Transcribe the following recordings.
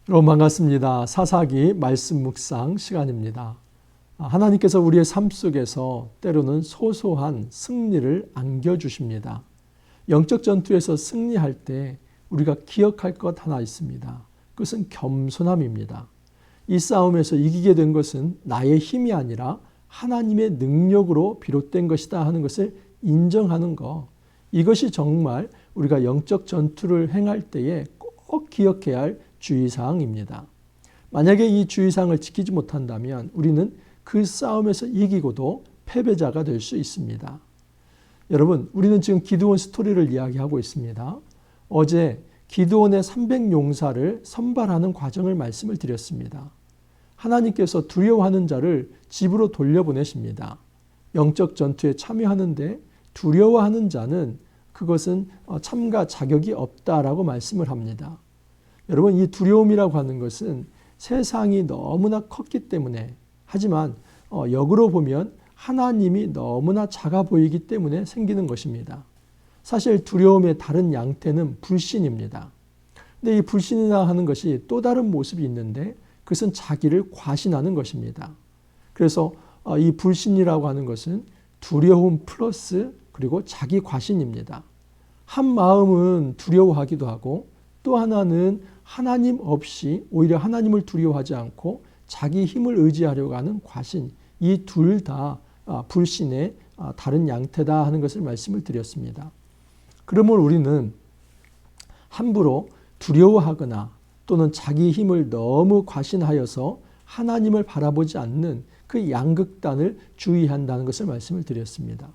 여러분 반갑습니다. 사사기 말씀 묵상 시간입니다. 하나님께서 우리의 삶 속에서 때로는 소소한 승리를 안겨주십니다. 영적 전투에서 승리할 때 우리가 기억할 것 하나 있습니다. 그것은 겸손함입니다. 이 싸움에서 이기게 된 것은 나의 힘이 아니라 하나님의 능력으로 비롯된 것이다 하는 것을 인정하는 것. 이것이 정말 우리가 영적 전투를 행할 때에 꼭 기억해야 할 주의사항입니다. 만약에 이 주의사항을 지키지 못한다면 우리는 그 싸움에서 이기고도 패배자가 될 수 있습니다. 여러분, 우리는 지금 기드온 스토리를 이야기하고 있습니다. 어제 기드온의 300용사를 선발하는 과정을 말씀을 드렸습니다. 하나님께서 두려워하는 자를 집으로 돌려보내십니다. 영적 전투에 참여하는데 두려워하는 자는 그것은 참가 자격이 없다라고 말씀을 합니다. 여러분, 이 두려움이라고 하는 것은 세상이 너무나 컸기 때문에, 하지만 역으로 보면 하나님이 너무나 작아 보이기 때문에 생기는 것입니다. 사실 두려움의 다른 양태는 불신입니다. 근데 이 불신이라 하는 것이 또 다른 모습이 있는데 그것은 자기를 과신하는 것입니다. 그래서 이 불신이라고 하는 것은 두려움 플러스 그리고 자기 과신입니다. 한 마음은 두려워하기도 하고 또 하나는 하나님 없이 오히려 하나님을 두려워하지 않고 자기 힘을 의지하려고 하는 과신, 이 둘 다 불신의 다른 양태다 하는 것을 말씀을 드렸습니다. 그러면 우리는 함부로 두려워하거나 또는 자기 힘을 너무 과신하여서 하나님을 바라보지 않는 그 양극단을 주의한다는 것을 말씀을 드렸습니다.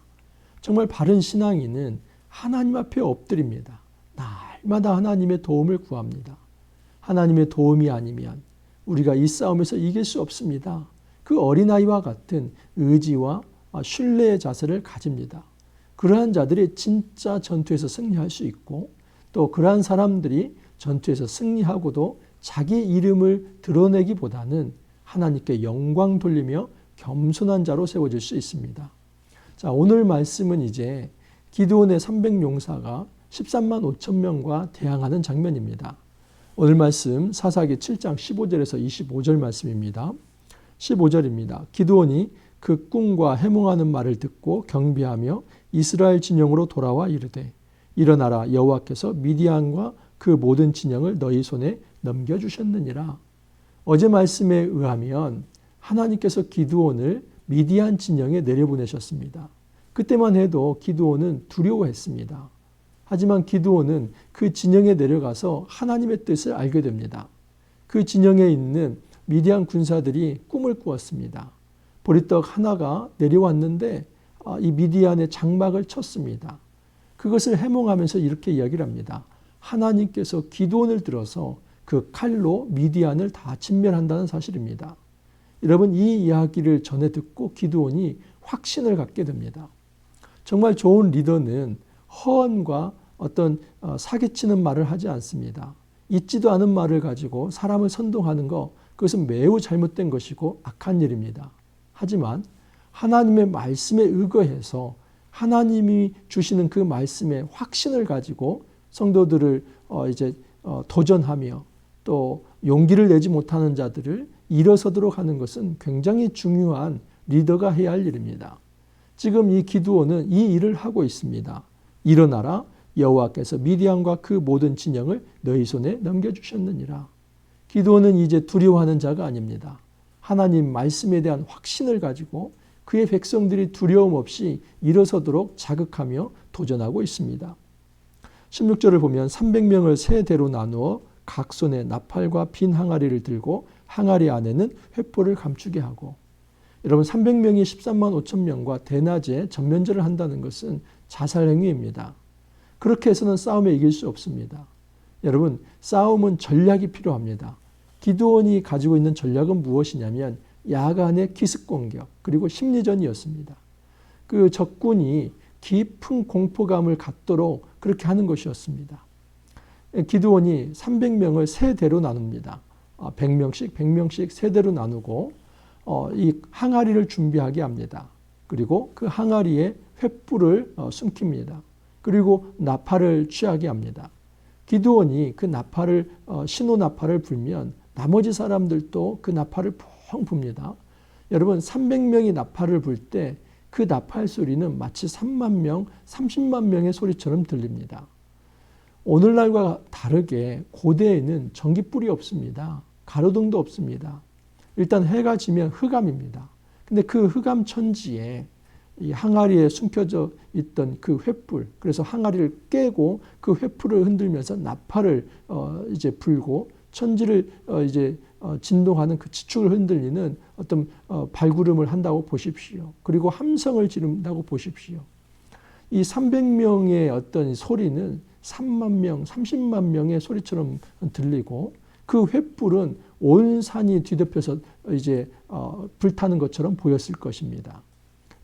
정말 바른 신앙인은 하나님 앞에 엎드립니다. 날마다 하나님의 도움을 구합니다. 하나님의 도움이 아니면 우리가 이 싸움에서 이길 수 없습니다. 그 어린아이와 같은 의지와 신뢰의 자세를 가집니다. 그러한 자들이 진짜 전투에서 승리할 수 있고 또 그러한 사람들이 전투에서 승리하고도 자기 이름을 드러내기보다는 하나님께 영광 돌리며 겸손한 자로 세워질 수 있습니다. 자, 오늘 말씀은 이제 기드온의 300용사가 13만 5천 명과 대항하는 장면입니다. 오늘 말씀 사사기 7장 15절에서 25절 말씀입니다. 15절입니다. 기드온이 그 꿈과 해몽하는 말을 듣고 경배하며 이스라엘 진영으로 돌아와 이르되 일어나라, 여호와께서 미디안과 그 모든 진영을 너희 손에 넘겨주셨느니라. 어제 말씀에 의하면 하나님께서 기드온을 미디안 진영에 내려보내셨습니다. 그때만 해도 기드온은 두려워했습니다. 하지만 기드온은 그 진영에 내려가서 하나님의 뜻을 알게 됩니다. 그 진영에 있는 미디안 군사들이 꿈을 꾸었습니다. 보리떡 하나가 내려왔는데 이 미디안의 장막을 쳤습니다. 그것을 해몽하면서 이렇게 이야기를 합니다. 하나님께서 기드온을 들어서 그 칼로 미디안을 다 진멸한다는 사실입니다. 여러분, 이 이야기를 전해 듣고 기드온이 확신을 갖게 됩니다. 정말 좋은 리더는 허언과 어떤 사기치는 말을 하지 않습니다. 있지도 않은 말을 가지고 사람을 선동하는 것, 그것은 매우 잘못된 것이고 악한 일입니다. 하지만 하나님의 말씀에 의거해서 하나님이 주시는 그 말씀에 확신을 가지고 성도들을 도전하며 또 용기를 내지 못하는 자들을 일어서도록 하는 것은 굉장히 중요한 리더가 해야 할 일입니다. 지금 이 기드온은 이 일을 하고 있습니다. 일어나라, 여호와께서 미디안과 그 모든 진영을 너희 손에 넘겨주셨느니라. 기드온은 이제 두려워하는 자가 아닙니다. 하나님 말씀에 대한 확신을 가지고 그의 백성들이 두려움 없이 일어서도록 자극하며 도전하고 있습니다. 16절을 보면 300명을 세 대로 나누어 각 손에 나팔과 빈 항아리를 들고 항아리 안에는 횃불을 감추게 하고, 여러분 300명이 13만 5천 명과 대낮에 전면전을 한다는 것은 자살 행위입니다. 그렇게 해서는 싸움에 이길 수 없습니다. 여러분, 싸움은 전략이 필요합니다. 기드온이 가지고 있는 전략은 무엇이냐면 야간의 기습 공격 그리고 심리전이었습니다. 그 적군이 깊은 공포감을 갖도록 그렇게 하는 것이었습니다. 기드온이 300명을 세 대로 나눕니다. 100명씩 세 대로 나누고 이 항아리를 준비하게 합니다. 그리고 그 항아리에 횃불을 숨깁니다. 그리고 나팔을 취하게 합니다. 기드온이 그 나팔을 신호 나팔을 불면 나머지 사람들도 그 나팔을 펑 붑니다. 여러분 300명이 나팔을 불 때 그 나팔 소리는 마치 3만 명, 30만 명의 소리처럼 들립니다. 오늘날과 다르게 고대에는 전기불이 없습니다. 가로등도 없습니다. 일단 해가 지면 흑암입니다. 근데 그 흑암 천지에 이 항아리에 숨겨져 있던 그 횃불, 그래서 항아리를 깨고 그 횃불을 흔들면서 나팔을 이제 불고 천지를 이제 진동하는 그 지축을 흔들리는 어떤 발구름을 한다고 보십시오. 그리고 함성을 지른다고 보십시오. 이 300명의 어떤 소리는 3만 명, 30만 명의 소리처럼 들리고 그 횃불은 온 산이 뒤덮여서 이제 불타는 것처럼 보였을 것입니다.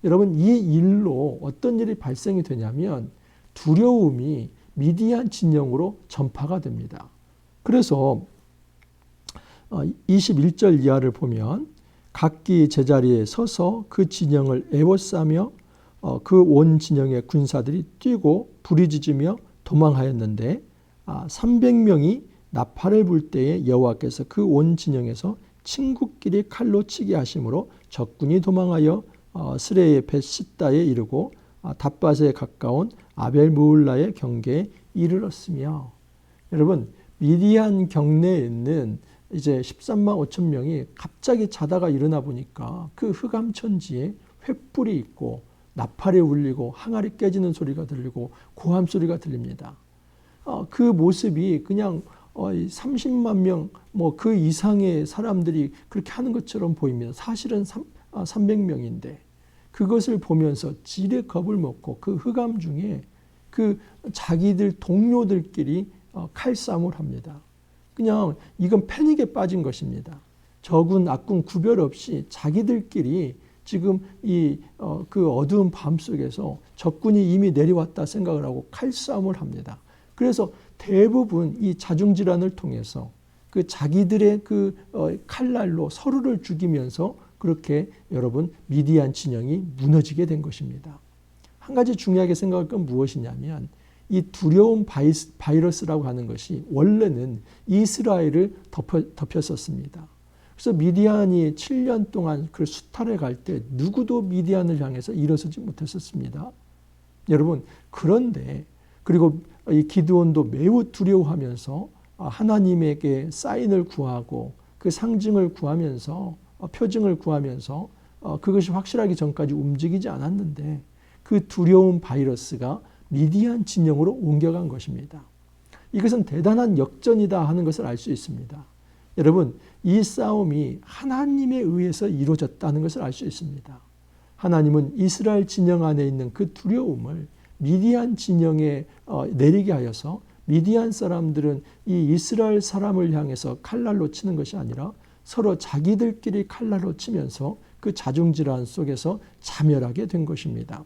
여러분 이 일로 어떤 일이 발생이 되냐면 두려움이 미디안 진영으로 전파가 됩니다. 그래서 21절 이하를 보면 각기 제자리에 서서 그 진영을 에워싸며 그 온 진영의 군사들이 뛰고 부르짖으며 도망하였는데 300명이 나팔을 불 때에 여호와께서 그 온 진영에서 친구끼리 칼로 치게 하심으로 적군이 도망하여 스레의 벳시다에 이르고 답밭에 가까운 아벨무울라의 경계에 이르렀으며, 여러분 미디안 경내에 있는 이제 13만 5천 명이 갑자기 자다가 일어나 보니까 그 흑암천지에 횃불이 있고 나팔이 울리고 항아리 깨지는 소리가 들리고 고함 소리가 들립니다. 그 모습이 그냥 30만 명 뭐 그 이상의 사람들이 그렇게 하는 것처럼 보입니다. 사실은 300명인데 그것을 보면서 지레 겁을 먹고 그 흑암 중에 그 자기들 동료들끼리 칼싸움을 합니다. 그냥 이건 패닉에 빠진 것입니다. 적군 악군 구별 없이 자기들끼리 지금 그 어두운 밤 속에서 적군이 이미 내려왔다 생각을 하고 칼싸움을 합니다. 그래서 대부분 이 자중질환을 통해서 그 자기들의 그 칼날로 서로를 죽이면서 그렇게 여러분 미디안 진영이 무너지게 된 것입니다. 한 가지 중요하게 생각할 건 무엇이냐면 이 두려움 바이러스라고 하는 것이 원래는 이스라엘을 덮였었습니다. 그래서 미디안이 7년 동안 그 수탈에 갈 때 누구도 미디안을 향해서 일어서지 못했었습니다. 여러분 그런데 그리고 이 기드온도 매우 두려워하면서 하나님에게 사인을 구하고 그 상징을 구하면서 표징을 구하면서 그것이 확실하기 전까지 움직이지 않았는데 그 두려움 바이러스가 미디안 진영으로 옮겨간 것입니다. 이것은 대단한 역전이다 하는 것을 알 수 있습니다. 여러분 이 싸움이 하나님에 의해서 이루어졌다는 것을 알 수 있습니다. 하나님은 이스라엘 진영 안에 있는 그 두려움을 미디안 진영에 내리게 하여서 미디안 사람들은 이 이스라엘 사람을 향해서 칼날로 치는 것이 아니라 서로 자기들끼리 칼날로 치면서 그 자중질환 속에서 자멸하게 된 것입니다.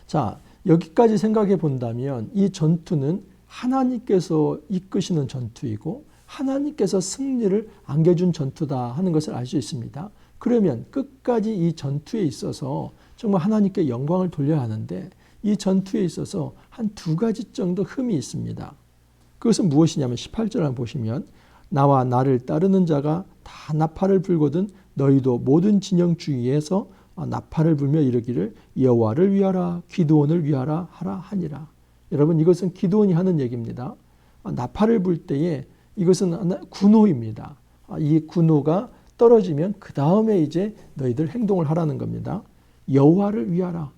자, 여기까지 생각해 본다면 이 전투는 하나님께서 이끄시는 전투이고 하나님께서 승리를 안겨준 전투다 하는 것을 알 수 있습니다. 그러면 끝까지 이 전투에 있어서 정말 하나님께 영광을 돌려야 하는데 이 전투에 있어서 한 두 가지 정도 흠이 있습니다. 그것은 무엇이냐면 18절을 보시면 나와 나를 따르는 자가 다 나팔을 불거든 너희도 모든 진영 주위에서 나팔을 불며 이르기를 여호와를 위하라 기드온을 위하라 하라 하니라. 여러분 이것은 기드온이 하는 얘기입니다. 나팔을 불 때에 이것은 군호입니다. 이 군호가 떨어지면 그 다음에 이제 너희들 행동을 하라는 겁니다. 여호와를 위하라.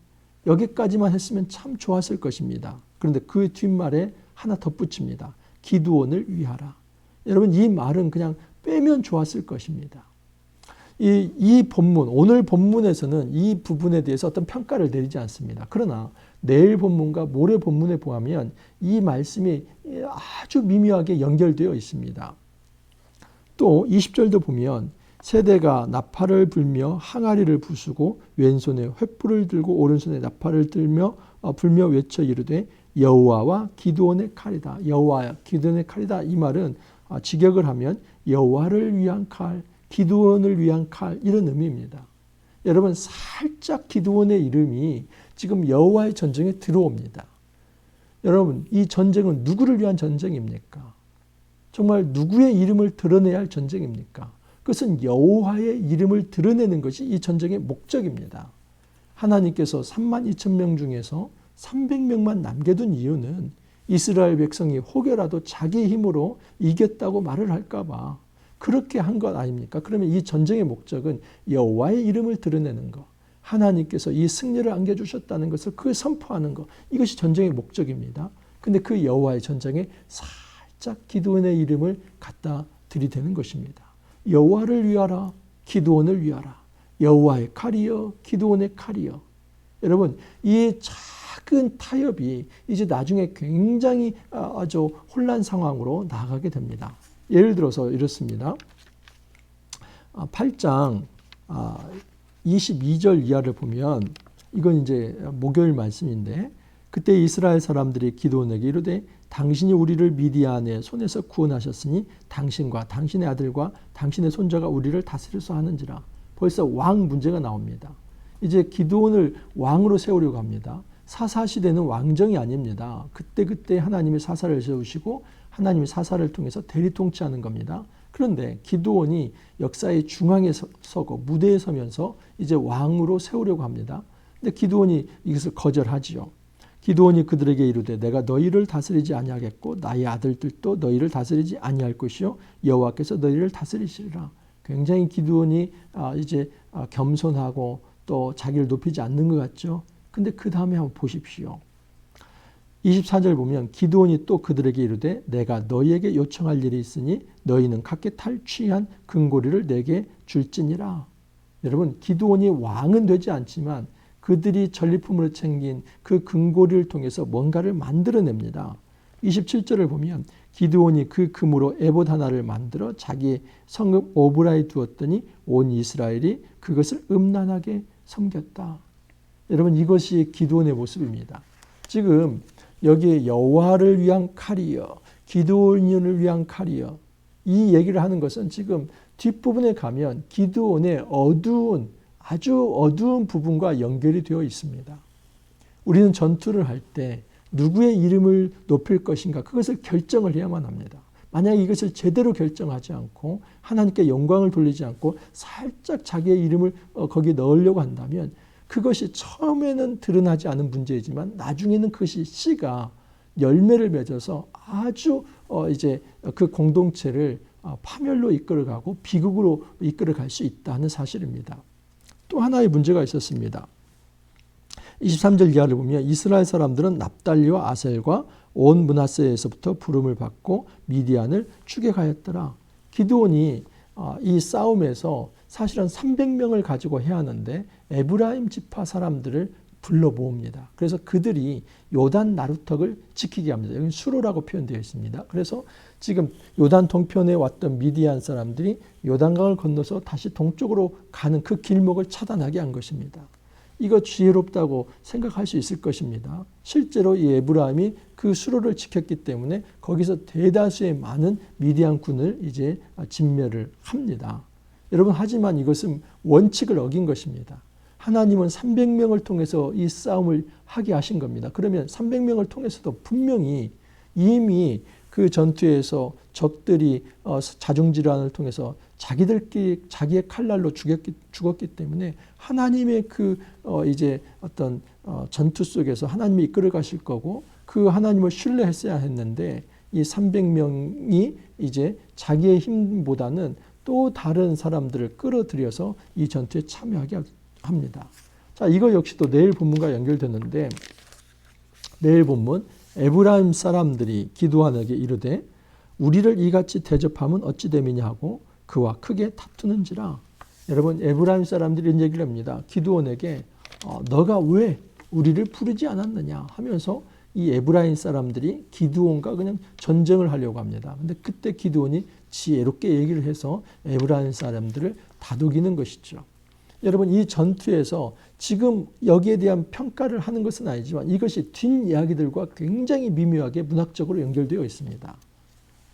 여기까지만 했으면 참 좋았을 것입니다. 그런데 그 뒷말에 하나 덧붙입니다. 기드온을 위하라. 여러분 이 말은 그냥 빼면 좋았을 것입니다. 이 본문, 오늘 본문에서는 이 부분에 대해서 어떤 평가를 내리지 않습니다. 그러나 내일 본문과 모레 본문에 보면 이 말씀이 아주 미묘하게 연결되어 있습니다. 또 20절도 보면 세대가 나팔을 불며 항아리를 부수고 왼손에 횃불을 들고 오른손에 나팔을 들며 불며 외쳐 이르되 여호와와 기드온의 칼이다. 여호와야 기드온의 칼이다. 이 말은 직역을 하면 여호와를 위한 칼, 기드온을 위한 칼 이런 의미입니다. 여러분 살짝 기드온의 이름이 지금 여호와의 전쟁에 들어옵니다. 여러분 이 전쟁은 누구를 위한 전쟁입니까? 정말 누구의 이름을 드러내야 할 전쟁입니까? 그것은 여호와의 이름을 드러내는 것이 이 전쟁의 목적입니다. 하나님께서 32,000명 중에서 300명만 남겨둔 이유는 이스라엘 백성이 혹여라도 자기 힘으로 이겼다고 말을 할까 봐 그렇게 한 것 아닙니까? 그러면 이 전쟁의 목적은 여호와의 이름을 드러내는 것, 하나님께서 이 승리를 안겨주셨다는 것을 그 선포하는 것, 이것이 전쟁의 목적입니다. 근데 그 여호와의 전쟁에 살짝 기드온의 이름을 갖다 들이대는 것입니다. 여호와를 위하라, 기드온을 위하라. 여호와의 칼이여, 기드온의 칼이여. 여러분, 이 작은 타협이 이제 나중에 굉장히 아주 혼란 상황으로 나아가게 됩니다. 예를 들어서 이렇습니다. 8장 22절 이하를 보면, 이건 이제 목요일 말씀인데, 그때 이스라엘 사람들이 기드온에게 이르되 당신이 우리를 미디안의 손에서 구원하셨으니 당신과 당신의 아들과 당신의 손자가 우리를 다스려서 하는지라. 벌써 왕 문제가 나옵니다. 이제 기드온을 왕으로 세우려고 합니다. 사사시대는 왕정이 아닙니다. 그때그때 하나님이 사사를 세우시고 하나님이 사사를 통해서 대리통치하는 겁니다. 그런데 기드온이 역사의 중앙에 서고 무대에 서면서 이제 왕으로 세우려고 합니다. 근데 기드온이 이것을 거절하지요. 기드온이 그들에게 이르되 내가 너희를 다스리지 아니하겠고 나의 아들들도 너희를 다스리지 아니할 것이요 여호와께서 너희를 다스리시리라. 굉장히 기드온이 이제 겸손하고 또 자기를 높이지 않는 것 같죠. 근데 그 다음에 한번 보십시오. 24절 보면 기드온이 또 그들에게 이르되 내가 너희에게 요청할 일이 있으니 너희는 각기 탈취한 금고리를 내게 줄지니라. 여러분, 기드온이 왕은 되지 않지만 그들이 전리품으로 챙긴 그 금고리를 통해서 뭔가를 만들어냅니다. 27절을 보면 기드온이 그 금으로 에봇 하나를 만들어 자기의 성읍 오브라에 두었더니 온 이스라엘이 그것을 음란하게 섬겼다. 여러분, 이것이 기드온의 모습입니다. 지금 여기에 여호와를 위한 칼이여, 기드온을 위한 칼이여, 이 얘기를 하는 것은 지금 뒷부분에 가면 기드온의 아주 어두운 부분과 연결이 되어 있습니다. 우리는 전투를 할 때 누구의 이름을 높일 것인가, 그것을 결정을 해야만 합니다. 만약 이것을 제대로 결정하지 않고 하나님께 영광을 돌리지 않고 살짝 자기의 이름을 거기에 넣으려고 한다면 그것이 처음에는 드러나지 않은 문제이지만 나중에는 그것이 씨가 열매를 맺어서 아주 이제 그 공동체를 파멸로 이끌어가고 비극으로 이끌어갈 수 있다는 사실입니다. 또 하나의 문제가 있었습니다. 23절 이하를 보면 이스라엘 사람들은 납달리와 아셀과 온 므낫세에서부터 부름을 받고 미디안을 추격하였더라. 기드온이 이 싸움에서 사실은 300명을 가지고 해야 하는데 에브라임 지파 사람들을 불러 모읍니다. 그래서 그들이 요단 나루턱을 지키게 합니다. 여기 수로라고 표현되어 있습니다. 그래서 지금 요단 동편에 왔던 미디안 사람들이 요단강을 건너서 다시 동쪽으로 가는 그 길목을 차단하게 한 것입니다. 이거 지혜롭다고 생각할 수 있을 것입니다. 실제로 이 에브라임이 그 수로를 지켰기 때문에 거기서 대다수의 많은 미디안 군을 이제 진멸을 합니다. 여러분, 하지만 이것은 원칙을 어긴 것입니다. 하나님은 300명을 통해서 이 싸움을 하게 하신 겁니다. 그러면 300명을 통해서도 분명히 이미 그 전투에서 적들이 자중질환을 통해서 자기들끼리 자기의 칼날로 죽었기 때문에 하나님의 그 이제 어떤 전투 속에서 하나님이 이끌어 가실 거고 그 하나님을 신뢰했어야 했는데 이 300명이 이제 자기의 힘보다는 또 다른 사람들을 끌어들여서 이 전투에 참여하게 합니다. 자, 이거 역시도 내일 본문과 연결되는데 내일 본문 에브라임 사람들이 기드온에게 이르되 우리를 이같이 대접하면 어찌 됨이냐 하고 그와 크게 다투는지라. 여러분, 에브라임 사람들이 이런 얘기를 합니다. 기드온에게 너가 왜 우리를 부르지 않았느냐 하면서 이 에브라임 사람들이 기드온과 그냥 전쟁을 하려고 합니다. 근데 그때 기드온이 지혜롭게 얘기를 해서 에브라임 사람들을 다독이는 것이죠. 여러분, 이 전투에서 지금 여기에 대한 평가를 하는 것은 아니지만 이것이 뒷이야기들과 굉장히 미묘하게 문학적으로 연결되어 있습니다.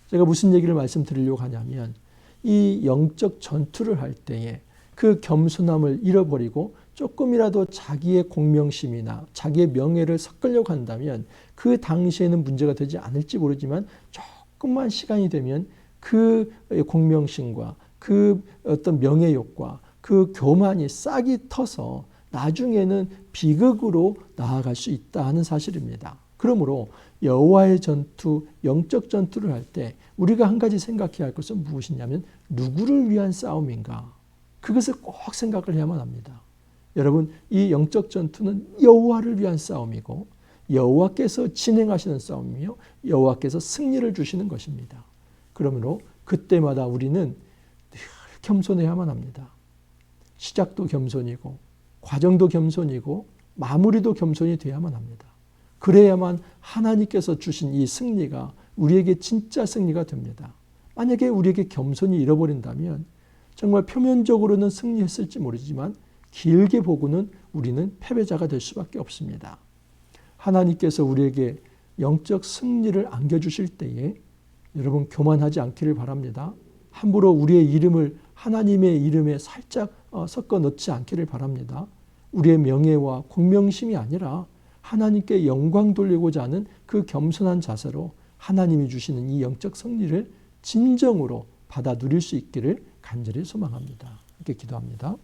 제가 무슨 얘기를 말씀드리려고 하냐면 이 영적 전투를 할 때에 그 겸손함을 잃어버리고 조금이라도 자기의 공명심이나 자기의 명예를 섞으려고 한다면 그 당시에는 문제가 되지 않을지 모르지만 조금만 시간이 되면 그 공명심과 그 어떤 명예욕과 그 교만이 싹이 터서 나중에는 비극으로 나아갈 수 있다 하는 사실입니다. 그러므로 여호와의 전투, 영적 전투를 할 때 우리가 한 가지 생각해야 할 것은 무엇이냐면 누구를 위한 싸움인가? 그것을 꼭 생각을 해야만 합니다. 여러분, 이 영적 전투는 여호와를 위한 싸움이고 여호와께서 진행하시는 싸움이며 여호와께서 승리를 주시는 것입니다. 그러므로 그때마다 우리는 늘 겸손해야만 합니다. 시작도 겸손이고 과정도 겸손이고 마무리도 겸손이 돼야만 합니다. 그래야만 하나님께서 주신 이 승리가 우리에게 진짜 승리가 됩니다. 만약에 우리에게 겸손이 잃어버린다면 정말 표면적으로는 승리했을지 모르지만 길게 보고는 우리는 패배자가 될 수밖에 없습니다. 하나님께서 우리에게 영적 승리를 안겨주실 때에 여러분 교만하지 않기를 바랍니다. 함부로 우리의 이름을 하나님의 이름에 살짝 섞어 넣지 않기를 바랍니다. 우리의 명예와 공명심이 아니라 하나님께 영광 돌리고자 하는 그 겸손한 자세로 하나님이 주시는 이 영적 승리를 진정으로 받아 누릴 수 있기를 간절히 소망합니다. 이렇게 기도합니다.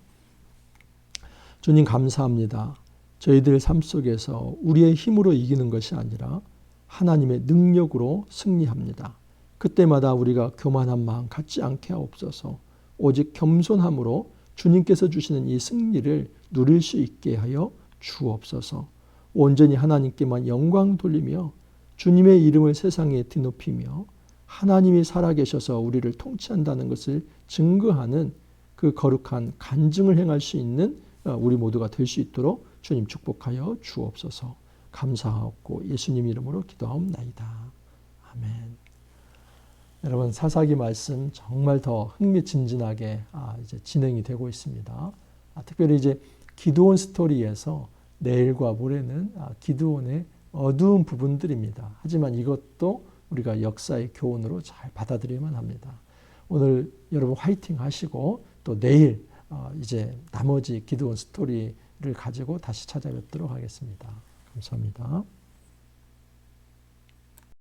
주님 감사합니다. 저희들 삶 속에서 우리의 힘으로 이기는 것이 아니라 하나님의 능력으로 승리합니다. 그때마다 우리가 교만한 마음 갖지 않게 하옵소서. 오직 겸손함으로 주님께서 주시는 이 승리를 누릴 수 있게 하여 주옵소서. 온전히 하나님께만 영광 돌리며 주님의 이름을 세상에 뒤높이며 하나님이 살아계셔서 우리를 통치한다는 것을 증거하는 그 거룩한 간증을 행할 수 있는 우리 모두가 될 수 있도록 주님 축복하여 주옵소서. 감사하옵고 예수님 이름으로 기도하옵나이다. 아멘. 여러분, 사사기 말씀 정말 더 흥미진진하게 이제 진행이 되고 있습니다. 특별히 이제 기드온 스토리에서 내일과 모레는 기드온의 어두운 부분들입니다. 하지만 이것도 우리가 역사의 교훈으로 잘 받아들여야만 합니다. 오늘 여러분 화이팅 하시고 또 내일 이제 나머지 기드온 스토리를 가지고 다시 찾아뵙도록 하겠습니다. 감사합니다.